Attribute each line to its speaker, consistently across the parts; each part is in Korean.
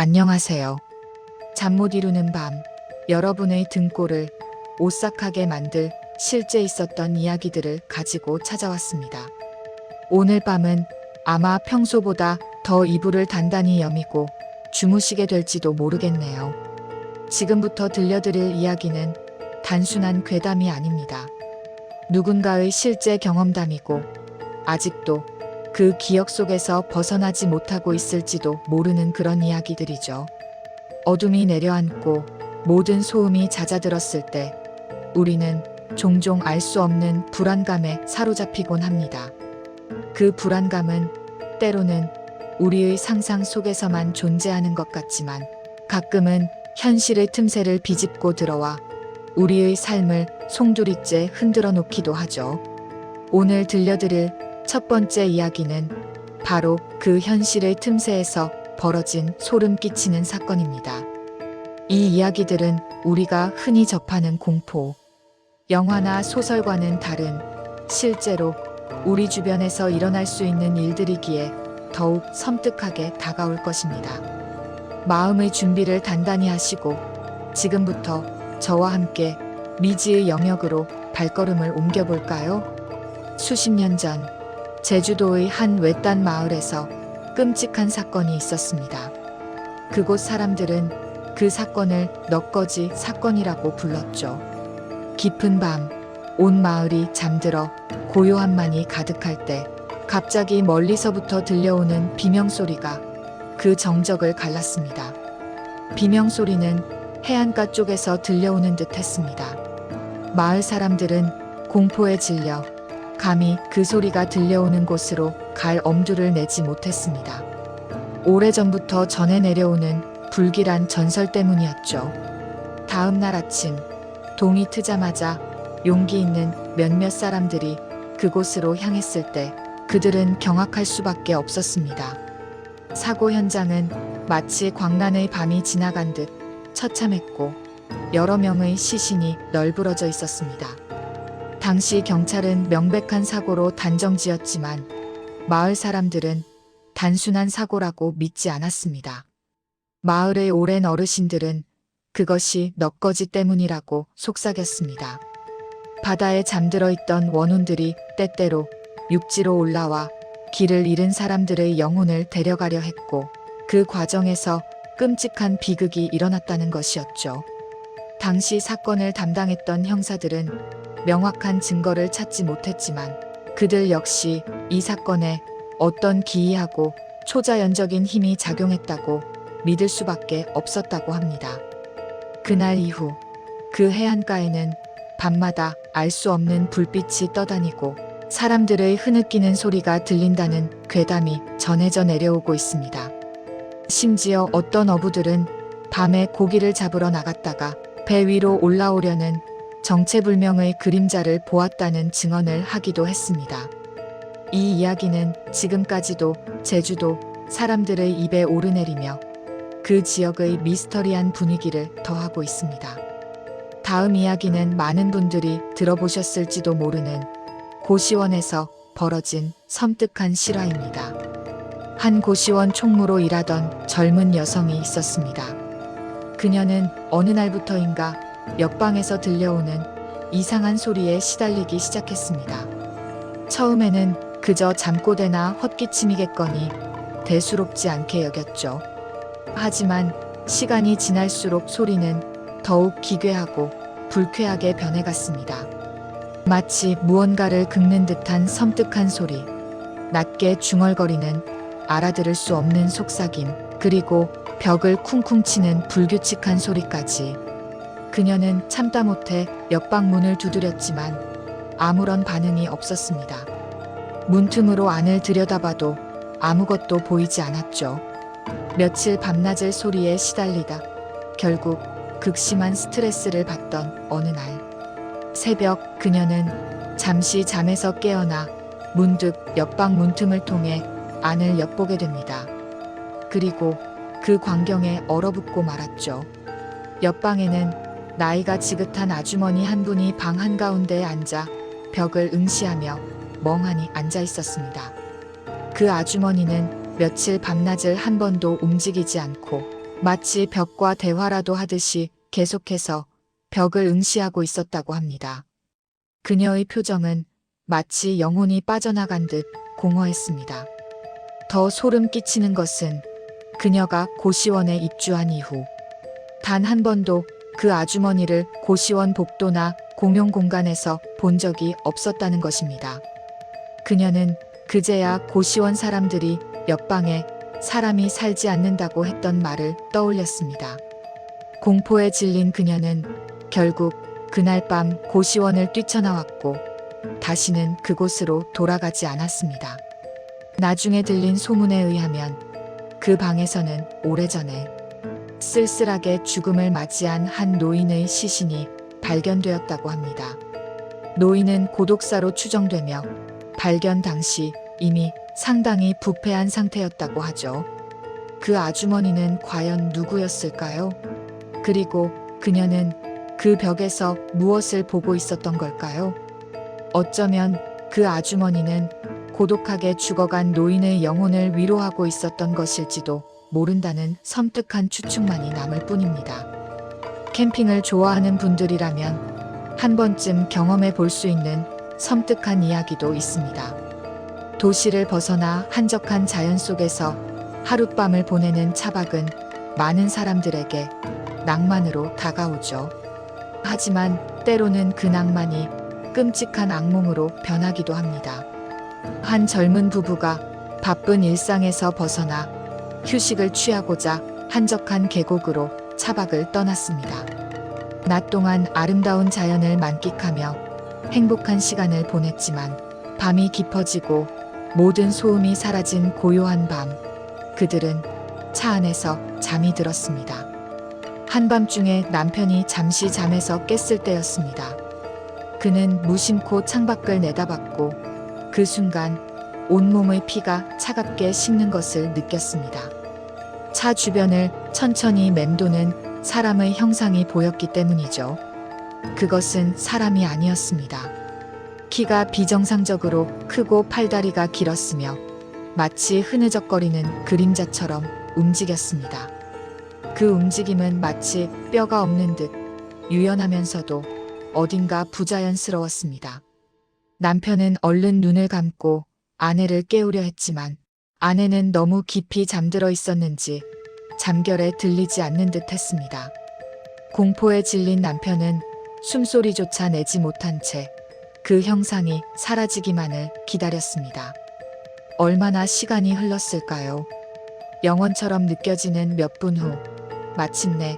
Speaker 1: 안녕하세요. 잠 못 이루는 밤, 여러분의 등골을 오싹하게 만들 실제 있었던 이야기들을 가지고 찾아왔습니다. 오늘 밤은 아마 평소보다 더 이불을 단단히 여미고 주무시게 될지도 모르겠네요. 지금부터 들려드릴 이야기는 단순한 괴담이 아닙니다. 누군가의 실제 경험담이고 아직도 그 기억 속에서 벗어나지 못하고 있을지도 모르는 그런 이야기들이죠. 어둠이 내려앉고 모든 소음이 잦아들었을 때 우리는 종종 알 수 없는 불안감에 사로잡히곤 합니다. 그 불안감은 때로는 우리의 상상 속에서만 존재하는 것 같지만 가끔은 현실의 틈새를 비집고 들어와 우리의 삶을 송두리째 흔들어 놓기도 하죠. 오늘 들려드릴 첫 번째 이야기는 바로 그 현실의 틈새에서 벌어진 소름 끼치는 사건입니다. 이 이야기들은 우리가 흔히 접하는 공포, 영화나 소설과는 다른 실제로 우리 주변에서 일어날 수 있는 일들이기에 더욱 섬뜩하게 다가올 것입니다. 마음의 준비를 단단히 하시고 지금부터 저와 함께 미지의 영역으로 발걸음을 옮겨볼까요? 수십 년 전 제주도의 한 외딴 마을에서 끔찍한 사건이 있었습니다. 그곳 사람들은 그 사건을 넋거지 사건이라고 불렀죠. 깊은 밤, 온 마을이 잠들어 고요함만이 가득할 때 갑자기 멀리서부터 들려오는 비명소리가 그 정적을 갈랐습니다. 비명소리는 해안가 쪽에서 들려오는 듯 했습니다. 마을 사람들은 공포에 질려 감히 그 소리가 들려오는 곳으로 갈 엄두를 내지 못했습니다. 오래전부터 전해 내려오는 불길한 전설 때문이었죠. 다음 날 아침, 동이 트자마자 용기 있는 몇몇 사람들이 그곳으로 향했을 때 그들은 경악할 수밖에 없었습니다. 사고 현장은 마치 광란의 밤이 지나간 듯 처참했고 여러 명의 시신이 널브러져 있었습니다. 당시 경찰은 명백한 사고로 단정지었지만 마을 사람들은 단순한 사고라고 믿지 않았습니다. 마을의 오랜 어르신들은 그것이 넋거지 때문이라고 속삭였습니다. 바다에 잠들어 있던 원혼들이 때때로 육지로 올라와 길을 잃은 사람들의 영혼을 데려가려 했고 그 과정에서 끔찍한 비극이 일어났다는 것이었죠. 당시 사건을 담당했던 형사들은 명확한 증거를 찾지 못했지만 그들 역시 이 사건에 어떤 기이하고 초자연적인 힘이 작용했다고 믿을 수밖에 없었다고 합니다. 그날 이후 그 해안가에는 밤마다 알 수 없는 불빛이 떠다니고 사람들의 흐느끼는 소리가 들린다는 괴담이 전해져 내려오고 있습니다. 심지어 어떤 어부들은 밤에 고기를 잡으러 나갔다가 배 위로 올라오려는 정체불명의 그림자를 보았다는 증언을 하기도 했습니다. 이 이야기는 지금까지도 제주도 사람들의 입에 오르내리며 그 지역의 미스터리한 분위기를 더하고 있습니다. 다음 이야기는 많은 분들이 들어보셨을지도 모르는 고시원에서 벌어진 섬뜩한 실화입니다. 한 고시원 총무로 일하던 젊은 여성이 있었습니다. 그녀는 어느 날부터인가 옆방에서 들려오는 이상한 소리에 시달리기 시작했습니다. 처음에는 그저 잠꼬대나 헛기침이겠거니 대수롭지 않게 여겼죠. 하지만 시간이 지날수록 소리는 더욱 기괴하고 불쾌하게 변해갔습니다. 마치 무언가를 긁는 듯한 섬뜩한 소리, 낮게 중얼거리는 알아들을 수 없는 속삭임, 그리고 벽을 쿵쿵 치는 불규칙한 소리까지. 그녀는 참다 못해 옆방 문을 두드렸지만 아무런 반응이 없었습니다. 문틈으로 안을 들여다봐도 아무것도 보이지 않았죠. 며칠 밤낮을 소리에 시달리다 결국 극심한 스트레스를 받던 어느 날 새벽 그녀는 잠시 잠에서 깨어나 문득 옆방 문틈을 통해 안을 엿보게 됩니다. 그리고 그 광경에 얼어붙고 말았죠. 옆방에는 나이가 지긋한 아주머니 한 분이 방 한가운데에 앉아 벽을 응시하며 멍하니 앉아 있었습니다. 그 아주머니는 며칠 밤낮을 한 번도 움직이지 않고 마치 벽과 대화라도 하듯이 계속해서 벽을 응시하고 있었다고 합니다. 그녀의 표정은 마치 영혼이 빠져나간 듯 공허했습니다. 더 소름 끼치는 것은 그녀가 고시원에 입주한 이후 단 한 번도 그 아주머니를 고시원 복도나 공용 공간에서 본 적이 없었다는 것입니다. 그녀는 그제야 고시원 사람들이 옆방에 사람이 살지 않는다고 했던 말을 떠올렸습니다. 공포에 질린 그녀는 결국 그날 밤 고시원을 뛰쳐나왔고 다시는 그곳으로 돌아가지 않았습니다. 나중에 들린 소문에 의하면 그 방에서는 오래전에 쓸쓸하게 죽음을 맞이한 한 노인의 시신이 발견되었다고 합니다. 노인은 고독사로 추정되며 발견 당시 이미 상당히 부패한 상태였다고 하죠. 그 아주머니는 과연 누구였을까요? 그리고 그녀는 그 벽에서 무엇을 보고 있었던 걸까요? 어쩌면 그 아주머니는 고독하게 죽어간 노인의 영혼을 위로하고 있었던 것일지도 모른다는 섬뜩한 추측만이 남을 뿐입니다. 캠핑을 좋아하는 분들이라면 한 번쯤 경험해 볼 수 있는 섬뜩한 이야기도 있습니다. 도시를 벗어나 한적한 자연 속에서 하룻밤을 보내는 차박은 많은 사람들에게 낭만으로 다가오죠. 하지만 때로는 그 낭만이 끔찍한 악몽으로 변하기도 합니다. 한 젊은 부부가 바쁜 일상에서 벗어나 휴식을 취하고자 한적한 계곡으로 차박을 떠났습니다. 낮 동안 아름다운 자연을 만끽하며 행복한 시간을 보냈지만 밤이 깊어지고 모든 소음이 사라진 고요한 밤, 그들은 차 안에서 잠이 들었습니다. 한밤중에 남편이 잠시 잠에서 깼을 때였습니다. 그는 무심코 창밖을 내다봤고 그 순간 온몸의 피가 차갑게 식는 것을 느꼈습니다. 차 주변을 천천히 맴도는 사람의 형상이 보였기 때문이죠. 그것은 사람이 아니었습니다. 키가 비정상적으로 크고 팔다리가 길었으며 마치 흐느적거리는 그림자처럼 움직였습니다. 그 움직임은 마치 뼈가 없는 듯 유연하면서도 어딘가 부자연스러웠습니다. 남편은 얼른 눈을 감고 아내를 깨우려 했지만 아내는 너무 깊이 잠들어 있었는지 잠결에 들리지 않는 듯 했습니다. 공포에 질린 남편은 숨소리조차 내지 못한 채 그 형상이 사라지기만을 기다렸습니다. 얼마나 시간이 흘렀을까요? 영원처럼 느껴지는 몇 분 후 마침내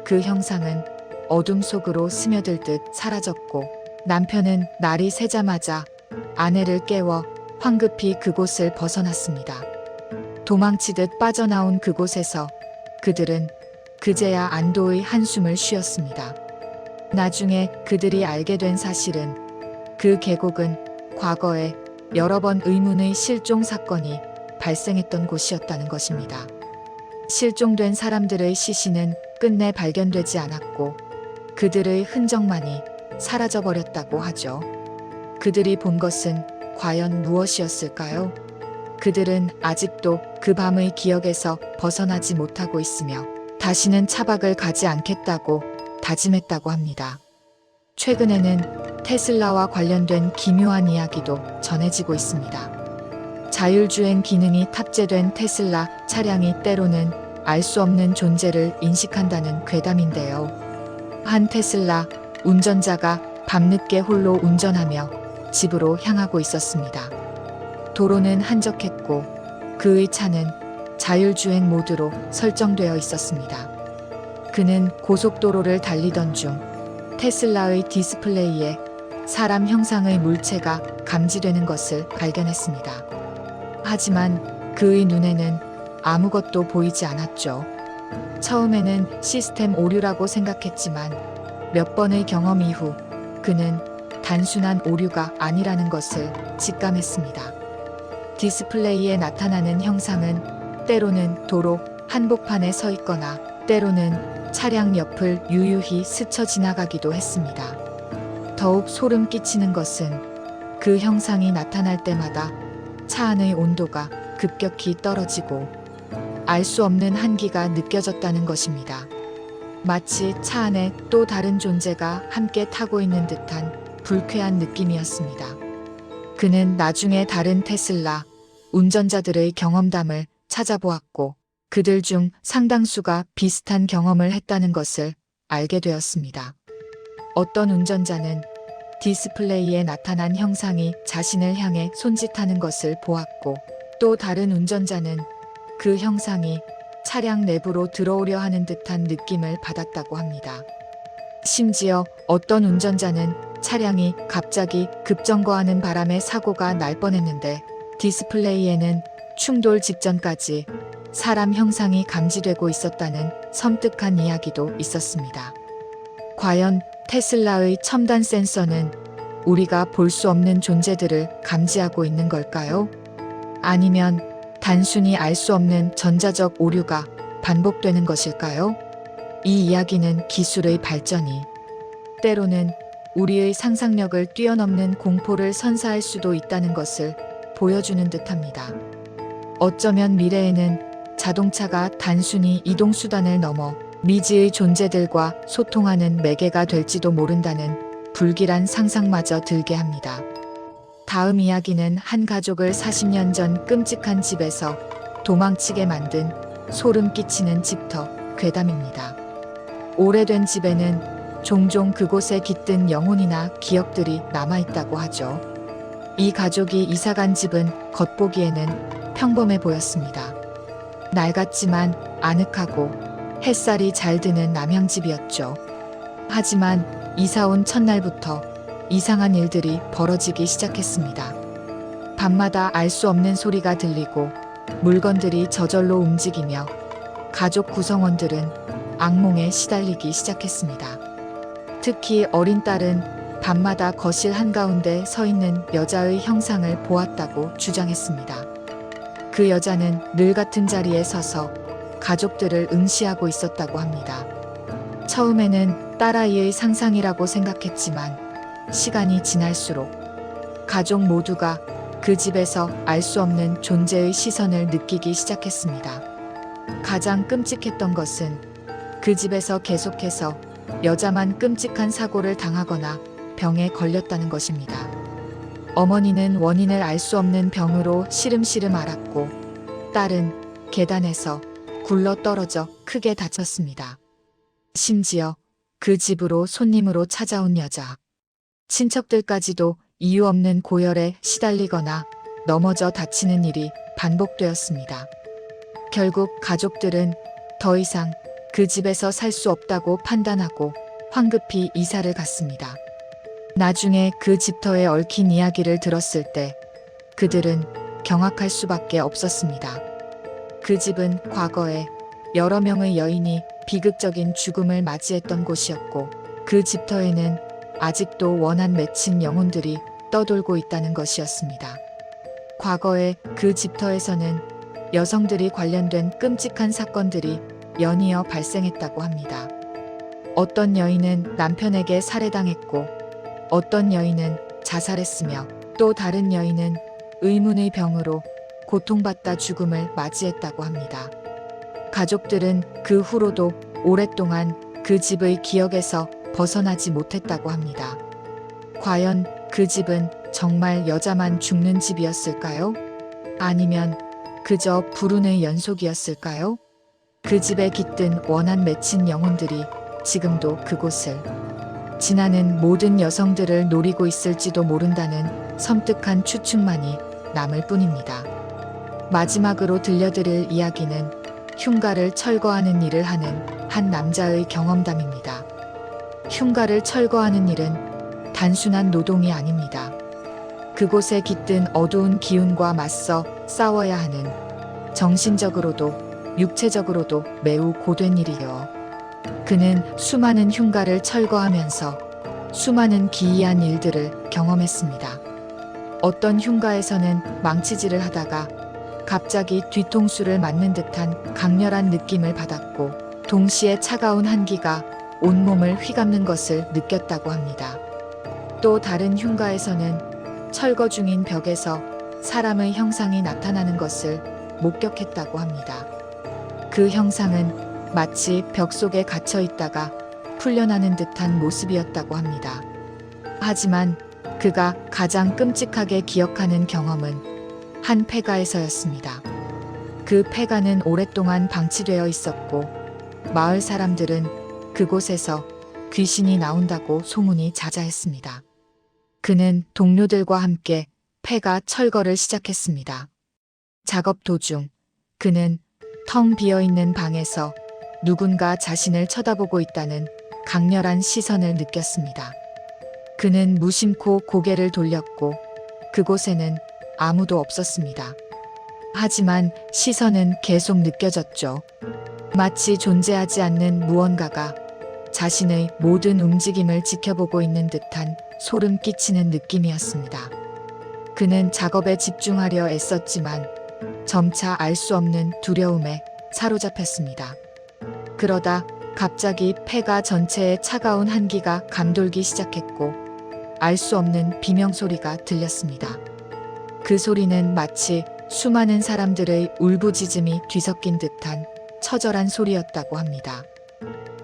Speaker 1: 그 형상은 어둠 속으로 스며들 듯 사라졌고 남편은 날이 새자마자 아내를 깨워 황급히 그곳을 벗어났습니다. 도망치듯 빠져나온 그곳에서 그들은 그제야 안도의 한숨을 쉬었습니다. 나중에 그들이 알게 된 사실은 그 계곡은 과거에 여러 번 의문의 실종 사건이 발생했던 곳이었다는 것입니다. 실종된 사람들의 시신은 끝내 발견되지 않았고 그들의 흔적만이 사라져버렸다고 하죠. 그들이 본 것은 과연 무엇이었을까요? 그들은 아직도 그 밤의 기억에서 벗어나지 못하고 있으며 다시는 차박을 가지 않겠다고 다짐했다고 합니다. 최근에는 테슬라와 관련된 기묘한 이야기도 전해지고 있습니다. 자율주행 기능이 탑재된 테슬라 차량이 때로는 알 수 없는 존재를 인식한다는 괴담인데요. 한 테슬라 운전자가 밤늦게 홀로 운전하며 집으로 향하고 있었습니다. 도로는 한적했고 그의 차는 자율주행 모드로 설정되어 있었습니다. 그는 고속도로를 달리던 중 테슬라의 디스플레이에 사람 형상의 물체가 감지되는 것을 발견했습니다. 하지만 그의 눈에는 아무것도 보이지 않았죠. 처음에는 시스템 오류라고 생각했지만 몇 번의 경험 이후 그는 단순한 오류가 아니라는 것을 직감했습니다. 디스플레이에 나타나는 형상은 때로는 도로 한복판에 서 있거나 때로는 차량 옆을 유유히 스쳐 지나가기도 했습니다. 더욱 소름 끼치는 것은 그 형상이 나타날 때마다 차 안의 온도가 급격히 떨어지고 알 수 없는 한기가 느껴졌다는 것입니다. 마치 차 안에 또 다른 존재가 함께 타고 있는 듯한 불쾌한 느낌이었습니다. 그는 나중에 다른 테슬라 운전자들의 경험담을 찾아보았고 그들 중 상당수가 비슷한 경험을 했다는 것을 알게 되었습니다. 어떤 운전자는 디스플레이에 나타난 형상이 자신을 향해 손짓하는 것을 보았고 또 다른 운전자는 그 형상이 차량 내부로 들어오려 하는 듯한 느낌을 받았다고 합니다. 심지어 어떤 운전자는 차량이 갑자기 급정거하는 바람에 사고가 날 뻔했는데 디스플레이에는 충돌 직전까지 사람 형상이 감지되고 있었다는 섬뜩한 이야기도 있었습니다. 과연 테슬라의 첨단 센서는 우리가 볼 수 없는 존재들을 감지하고 있는 걸까요? 아니면 단순히 알 수 없는 전자적 오류가 반복되는 것일까요? 이 이야기는 기술의 발전이 때로는 우리의 상상력을 뛰어넘는 공포를 선사할 수도 있다는 것을 보여주는 듯합니다. 어쩌면 미래에는 자동차가 단순히 이동수단을 넘어 미지의 존재들과 소통하는 매개가 될지도 모른다는 불길한 상상마저 들게 합니다. 다음 이야기는 한 가족을 40년 전 끔찍한 집에서 도망치게 만든 소름 끼치는 집터 괴담입니다. 오래된 집에는 종종 그곳에 깃든 영혼이나 기억들이 남아있다고 하죠. 이 가족이 이사간 집은 겉보기에는 평범해 보였습니다. 낡았지만 아늑하고 햇살이 잘 드는 남향집이었죠. 하지만 이사온 첫날부터 이상한 일들이 벌어지기 시작했습니다. 밤마다 알 수 없는 소리가 들리고 물건들이 저절로 움직이며 가족 구성원들은 악몽에 시달리기 시작했습니다. 특히 어린 딸은 밤마다 거실 한가운데 서 있는 여자의 형상을 보았다고 주장했습니다. 그 여자는 늘 같은 자리에 서서 가족들을 응시하고 있었다고 합니다. 처음에는 딸아이의 상상이라고 생각했지만 시간이 지날수록 가족 모두가 그 집에서 알 수 없는 존재의 시선을 느끼기 시작했습니다. 가장 끔찍했던 것은 그 집에서 계속해서 여자만 끔찍한 사고를 당하거나 병에 걸렸다는 것입니다. 어머니는 원인을 알 수 없는 병으로 시름시름 앓았고 딸은 계단에서 굴러 떨어져 크게 다쳤습니다. 심지어 그 집으로 손님으로 찾아온 여자, 친척들까지도 이유 없는 고열에 시달리거나 넘어져 다치는 일이 반복되었습니다. 결국 가족들은 더 이상 그 집에서 살 수 없다고 판단하고 황급히 이사를 갔습니다. 나중에 그 집터에 얽힌 이야기를 들었을 때 그들은 경악할 수밖에 없었습니다. 그 집은 과거에 여러 명의 여인이 비극적인 죽음을 맞이했던 곳이었고 그 집터에는 아직도 원한 맺힌 영혼들이 떠돌고 있다는 것이었습니다. 과거에 그 집터에서는 여성들이 관련된 끔찍한 사건들이 연이어 발생했다고 합니다. 어떤 여인은 남편에게 살해당했고 어떤 여인은 자살했으며 또 다른 여인은 의문의 병으로 고통받다 죽음을 맞이했다고 합니다. 가족들은 그 후로도 오랫동안 그 집의 기억에서 벗어나지 못했다고 합니다. 과연 그 집은 정말 여자만 죽는 집이었을까요? 아니면 그저 불운의 연속이었을까요? 그 집에 깃든 원한 맺힌 영혼들이 지금도 그곳을 지나는 모든 여성들을 노리고 있을지도 모른다는 섬뜩한 추측만이 남을 뿐입니다. 마지막으로 들려드릴 이야기는 흉가를 철거하는 일을 하는 한 남자의 경험담입니다. 흉가를 철거하는 일은 단순한 노동이 아닙니다. 그곳에 깃든 어두운 기운과 맞서 싸워야 하는 정신적으로도 육체적으로도 매우 고된 일이요. 그는 수많은 흉가를 철거하면서 수많은 기이한 일들을 경험했습니다. 어떤 흉가에서는 망치질을 하다가 갑자기 뒤통수를 맞는 듯한 강렬한 느낌을 받았고 동시에 차가운 한기가 온몸을 휘감는 것을 느꼈다고 합니다. 또 다른 흉가에서는 철거 중인 벽에서 사람의 형상이 나타나는 것을 목격했다고 합니다. 그 형상은 마치 벽 속에 갇혀 있다가 풀려나는 듯한 모습이었다고 합니다. 하지만 그가 가장 끔찍하게 기억하는 경험은 한 폐가에서였습니다. 그 폐가는 오랫동안 방치되어 있었고 마을 사람들은 그곳에서 귀신이 나온다고 소문이 자자했습니다. 그는 동료들과 함께 폐가 철거를 시작했습니다. 작업 도중 그는 텅 비어있는 방에서 누군가 자신을 쳐다보고 있다는 강렬한 시선을 느꼈습니다. 그는 무심코 고개를 돌렸고 그곳에는 아무도 없었습니다. 하지만 시선은 계속 느껴졌죠. 마치 존재하지 않는 무언가가 자신의 모든 움직임을 지켜보고 있는 듯한 소름 끼치는 느낌이었습니다. 그는 작업에 집중하려 애썼지만 점차 알 수 없는 두려움에 사로잡혔습니다. 그러다 갑자기 폐가 전체에 차가운 한기가 감돌기 시작했고 알 수 없는 비명소리가 들렸습니다. 그 소리는 마치 수많은 사람들의 울부짖음이 뒤섞인 듯한 처절한 소리였다고 합니다.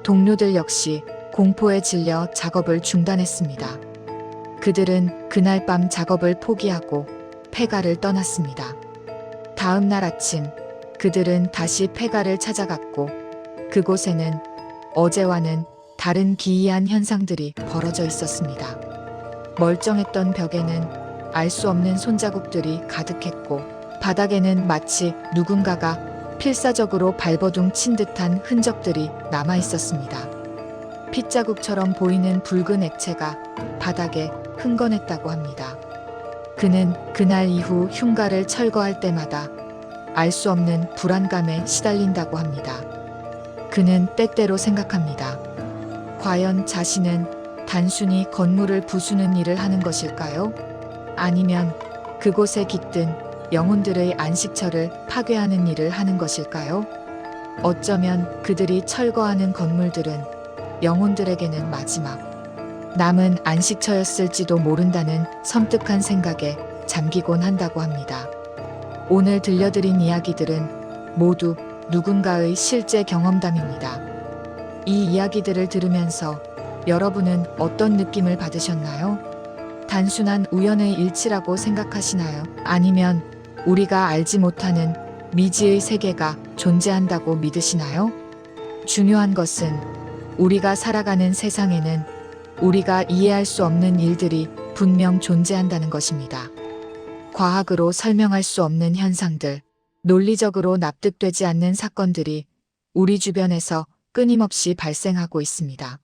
Speaker 1: 동료들 역시 공포에 질려 작업을 중단했습니다. 그들은 그날 밤 작업을 포기하고 폐가를 떠났습니다. 다음 날 아침 그들은 다시 폐가를 찾아갔고 그곳에는 어제와는 다른 기이한 현상들이 벌어져 있었습니다. 멀쩡했던 벽에는 알 수 없는 손자국들이 가득했고 바닥에는 마치 누군가가 필사적으로 발버둥 친 듯한 흔적들이 남아 있었습니다. 핏자국처럼 보이는 붉은 액체가 바닥에 흥건했다고 합니다. 그는 그날 이후 흉가를 철거할 때마다 알 수 없는 불안감에 시달린다고 합니다. 그는 때때로 생각합니다. 과연 자신은 단순히 건물을 부수는 일을 하는 것일까요? 아니면 그곳에 깃든 영혼들의 안식처를 파괴하는 일을 하는 것일까요? 어쩌면 그들이 철거하는 건물들은 영혼들에게는 마지막 남은 안식처였을지도 모른다는 섬뜩한 생각에 잠기곤 한다고 합니다. 오늘 들려드린 이야기들은 모두 누군가의 실제 경험담입니다. 이 이야기들을 들으면서 여러분은 어떤 느낌을 받으셨나요? 단순한 우연의 일치라고 생각하시나요? 아니면 우리가 알지 못하는 미지의 세계가 존재한다고 믿으시나요? 중요한 것은 우리가 살아가는 세상에는 우리가 이해할 수 없는 일들이 분명 존재한다는 것입니다. 과학으로 설명할 수 없는 현상들, 논리적으로 납득되지 않는 사건들이 우리 주변에서 끊임없이 발생하고 있습니다.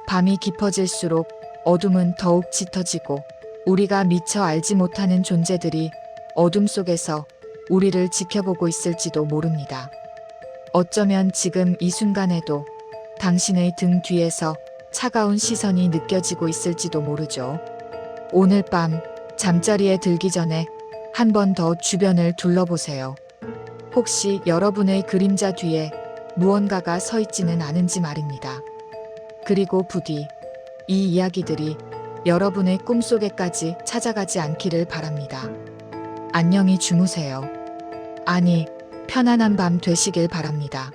Speaker 1: 밤이 깊어질수록 어둠은 더욱 짙어지고 우리가 미처 알지 못하는 존재들이 어둠 속에서 우리를 지켜보고 있을지도 모릅니다. 어쩌면 지금 이 순간에도 당신의 등 뒤에서 차가운 시선이 느껴지고 있을지도 모르죠. 오늘 밤 잠자리에 들기 전에 한 번 더 주변을 둘러보세요. 혹시 여러분의 그림자 뒤에 무언가가 서 있지는 않은지 말입니다. 그리고 부디 이 이야기들이 여러분의 꿈속에까지 찾아가지 않기를 바랍니다. 안녕히 주무세요. 아니, 편안한 밤 되시길 바랍니다.